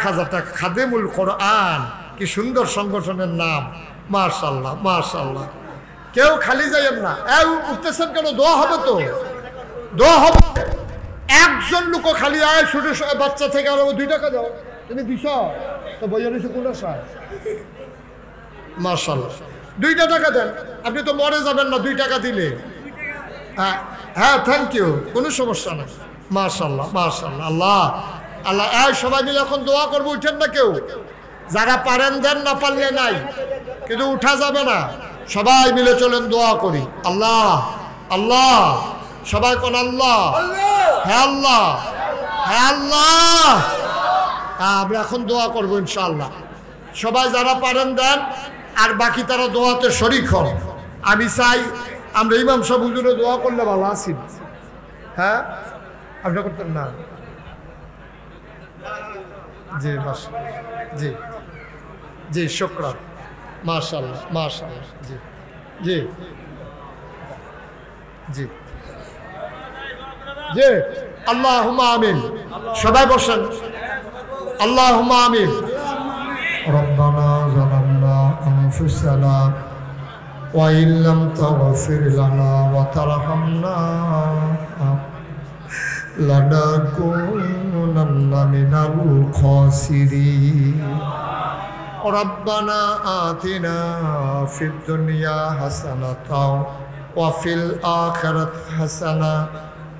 [SPEAKER 1] 1000 টাকা, খাদেমুল কোরআন, কি সুন্দর সংগঠনের নাম। মাশাআল্লাহ মাশাআল্লাহ, কেউ খালি যাইয়েন না। উঠতেছেন কেন? দোয়া হবে তো, দোয়া হবে। একজন লোক খালি আয়, ছোট বাচ্চা থেকে আরো 2 টাকা দাও, তুমি 200 তো বইয়া নিছো কোন আশায়? মাশাআল্লাহ, 2টা টাকা দেন, আপনি তো মরে যাবেন না 2 টাকা দিলে। হ্যাঁ থ্যাংক ইউ, কোনো সমস্যা নেই। মাশাআল্লাহ মাশাআল্লাহ, আল্লাহ আল্লাহ। সবাই মিলে এখন দোয়া করবো, উঠেন না কেউ, যারা পারেন দেন, না পারলে নাই, কিন্তু উঠা যাবে না। সবাই মিলে চলেন দোয়া করি। আল্লাহ আল্লাহ, সবাই কোন আল্লাহ, হ্যাঁ আল্লাহ, হ্যাঁ আল্লাহ। আমরা এখন দোয়া করবো ইনশাআল্লাহ। সবাই যারা পারেন দেন, আর বাকি তারা দোয়াতে শরীক হন। আমি চাই আমরা ইমাম সাহেব হুজুরে দোয়া করলে ভালো আছি। হ্যাঁ আপনি করতেন না? জি জি জি, শুকরান, মাশাআল্লাহ মাশাআল্লাহ। জি জি জি জি, আল্লাহুম্মা আমিন। সবাই বসেন, আল্লাহুম্মা আমিন। রব্বানা যালামনা আনফুসানা ওয়া ইল্লাম তাগফির লানা ওয়া তারহামনা لنكونن من الخاسرين ربنا آتنا في الدنيا حسنة وفي الآخرة حسنة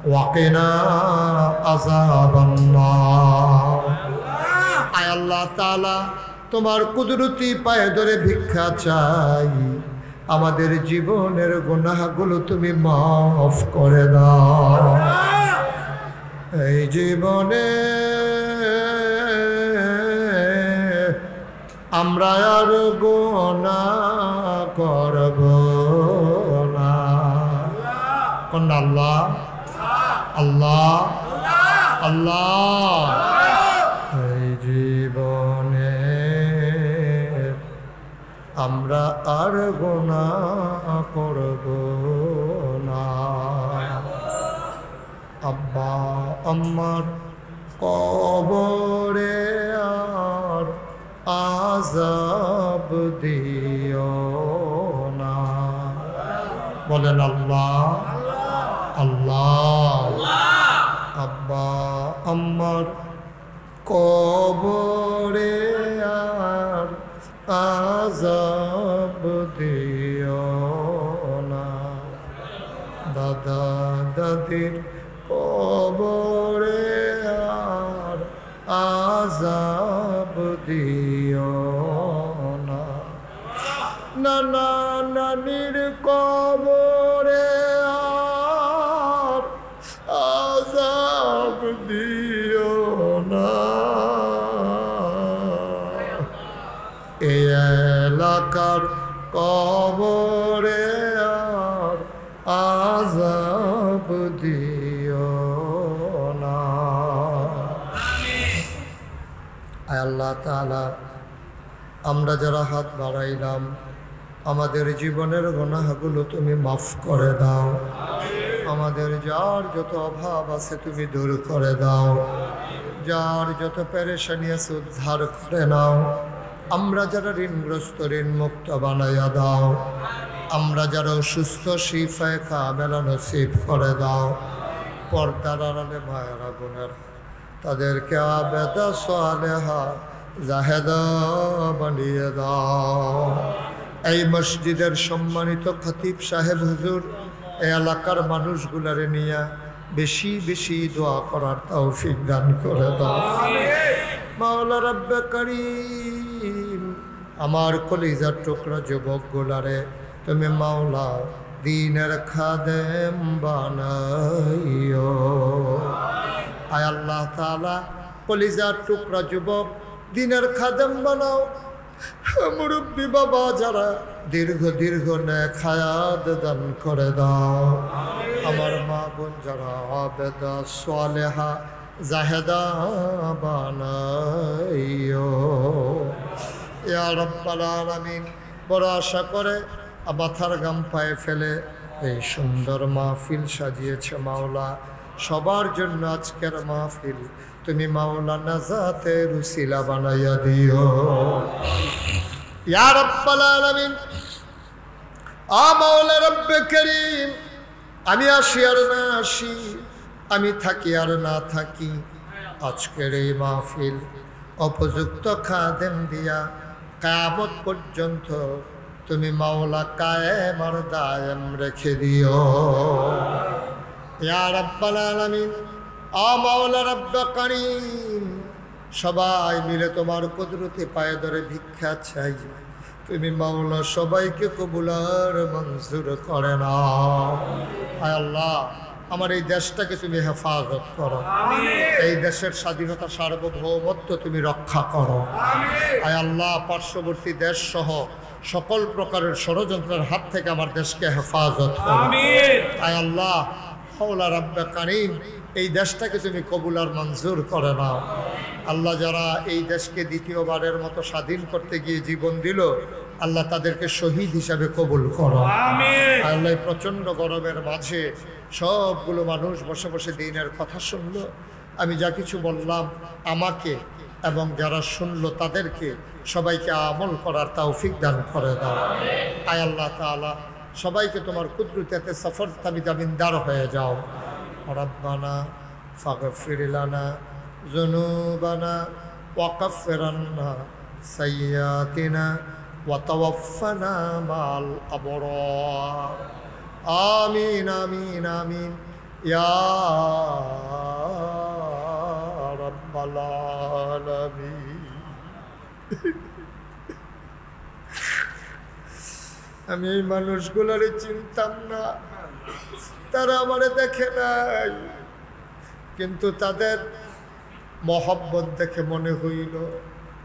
[SPEAKER 1] وقنا عذاب النار আয় আল্লাহ তাআলা তোমার কুদরতি পায়ে ধরে ভিক্ষা চাই আমাদের জীবনের গুনাহগুলো তুমি মাফ করে দাও এই জীবনে আমরা আর গুনাহ করব না কোন আল্লাহ আল্লাহ আল্লাহ এই জীবনে আমরা আর গুনাহ করব না আব্বা আম্মার কবরে আর আযাব দিও না বলেন আল্লাহ আল্লাহ আব্বা আম্মার কবরে আর আযাব দিও না দাদা দাদির কবরে আর আযাব দিও না নানা নানির কবরে আর আযাব দিও না এই এলাকার কবরে আর আযাব দিও না আয় আল্লাহ তাআলা আমরা যারা হাত বাড়াইলাম আমাদের জীবনের গুনাহগুলো তুমি মাফ করে দাও আমাদের যার যত অভাব আছে তুমি দূর করে দাও যার যত পেরেশানি আছে উদ্ধার করে নাও আমরা যারা ঋণগ্রস্ত ঋণ মুক্ত বানাইয়া দাও আমরা যারা অসুস্থ শিফায়ে কামেলা নসিব করে দাও পর্দার আড়ালে মায়েরা বোনের তাদেরকে আবেদা সালেহা জাহেদা বানিয়ে দাও এই মসজিদের সম্মানিত খতিব সাহেব হুজুর এই এলাকার মানুষগুলারে নিয়ে বেশি বেশি দোয়া করার তৌফিক দান করে দাও মাওলা রব্বে করিম আমার কলিজার টুকরা যুবকগুলারে তুমি মাওলা দ্বীনের খাদেম বানাইও আয় আল্লাহ তাআলা কলিজার টুকরা যুবক দ্বীনের খাদেম বানাও মুরব্বী বাবা যারা দীর্ঘ দীর্ঘ নেক হায়াত দান করে দাও আমার মা বোন যারা আবেদা সালেহা জাহেদা বানাইও ইয়া রাব্বাল আলামিন বড় আশা করে মাথার গাম পায়ে ফেলে এই সুন্দর মাহফিল সাজিয়েছে মাওলা সবার জন্য আজকের মাহফিল তুমি মাওলা নাজাতের উসিলা বানাইয়া দিও ইয়া রাব্বাল আলামিন আ মাওলা রব্বে করিম আমি আসি আর না আসি আমি থাকি আর না থাকি আজকের এই মাহফিল উপযুক্ত খাদেম দিয়া কিয়ামত পর্যন্ত তুমি মাওলা কায়েম আর দায়েম রেখে দিও ইয়া রাব্বাল আলামিন আ মাওলা রব্বে করিম সবাই মিলে তোমার কুদরতে পায়ে ধরে ভিক্ষা চাই তুমি মাওলা সবাইকে কবুল আর মঞ্জুর করে নাও আয় আল্লাহ আমার এই দেশটাকে তুমি হেফাজত করো এই দেশের স্বাধীনতা সার্বভৌমত্ব তুমি রক্ষা করো আয় আল্লাহ পার্শ্ববর্তী দেশ সহ সকল প্রকারের ষড়যন্ত্রের হাত থেকে আমার দেশকে হেফাজত করো আয় আল্লাহ মাওলা রব্বে করিম এই দেশটাকে তুমি কবুল আর মঞ্জুর করে নাও আল্লাহ যারা এই দেশকে দ্বিতীয়বারের মতো স্বাধীন করতে গিয়ে জীবন দিল আল্লাহ তাদেরকে শহীদ হিসাবে কবুল করো আল্লাহ প্রচণ্ড গরমের মাঝে সবগুলো মানুষ বসে বসে দ্বীনের কথা শুনলো আমি যা কিছু বললাম আমাকে এবং যারা শুনলো তাদেরকে সবাইকে আমল করার তৌফিক দান করে দাও আয় আল্লাহ তাআলা সবাইকে তোমার কুদরতে সফর তাবিদাবিনদার হয়ে যাও রব্বানা ফাগফির লানা যুনুবানা ওয়াকাফির আন্না সাইয়্যাতিনা ওয়া তাওয়াফফানা মাল আবরার। আমিন আমিন আমিন ইয়া রাব্বাল আলামিন। আমি এই মানুষগুলারে চিনতাম না, তারা আমারে দেখে নাই, কিন্তু তাদের মহব্বত দেখে মনে হইল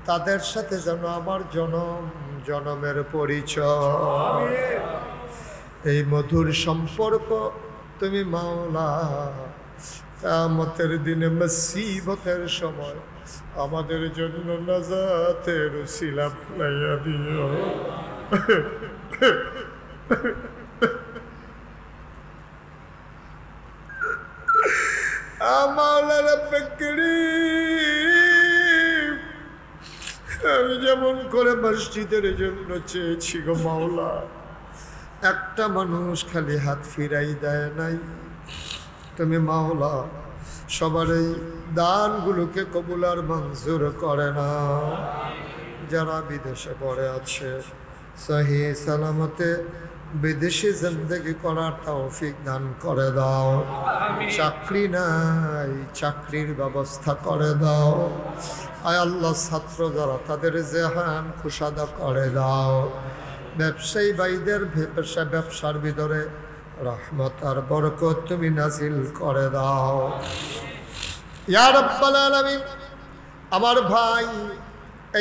[SPEAKER 1] তাদের সাথে যেন আমার জনম জনমের পরিচয়। এই মধুর সম্পর্ক তুমি মাওলা কিয়ামতের দিনে মুসিবতের সময় আমাদের জন্য নাজাতের উসিলা বানাইয়া দিও। আমি যেমন করে মসজিদের জন্য চেয়েছি গো মাওলা, একটা মানুষ খালি হাত ফিরাই দেয় নাই। তুমি মাওলা সবার এই দানগুলোকে কবুল আর মঞ্জুর করে না। যারা বিদেশে পড়ে আছে সহি সালামতে বিদেশি জিন্দেগি করার তৌফিক দান করে দাও। চাকরি নাই, চাকরির ব্যবস্থা করে দাও। আয় আল্লাহ, ছাত্র যারা তাদের জেহান কুশাদা করে দাও। ব্যবসায়ী ভাইদের ব্যবসার ভিতরে রহমত আর বরকত তুমি নাজিল করে দাও ইয়া রাব্বাল আলামিন। আমার ভাই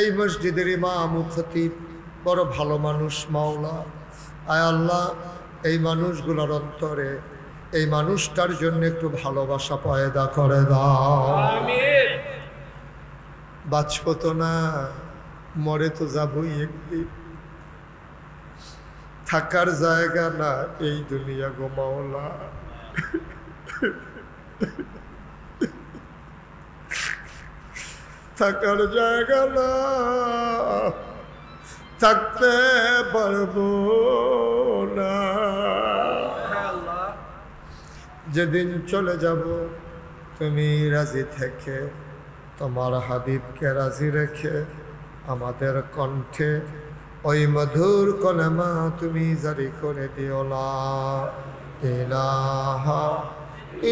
[SPEAKER 1] এই মসজিদের ইমাম ও খতিব বড় ভালো মানুষ মাওলা। আয় আল্লাহ, এই মানুষগুলোর অন্তরে এই মানুষটার জন্য একটু ভালোবাসা পয়দা করে দাও। আমিন। বাঁচব তো না, মরে তো যাবই একদিন, থাকার জায়গা না এই দুনিয়া গো মাওলা। থাকার জায়গা না, থাকতে পারবো না। যেদিন চলে যাব তুমি রাজি থেকে তোমার হাবিবকে রাজি রেখে আমাদের কণ্ঠে ওই মধুর কলেমা তুমি জারি করে দিও লা ইলাহা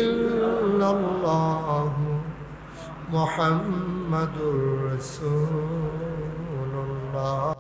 [SPEAKER 1] ইল্লাল্লাহু মুহাম্মাদুর রাসূলুল্লাহ।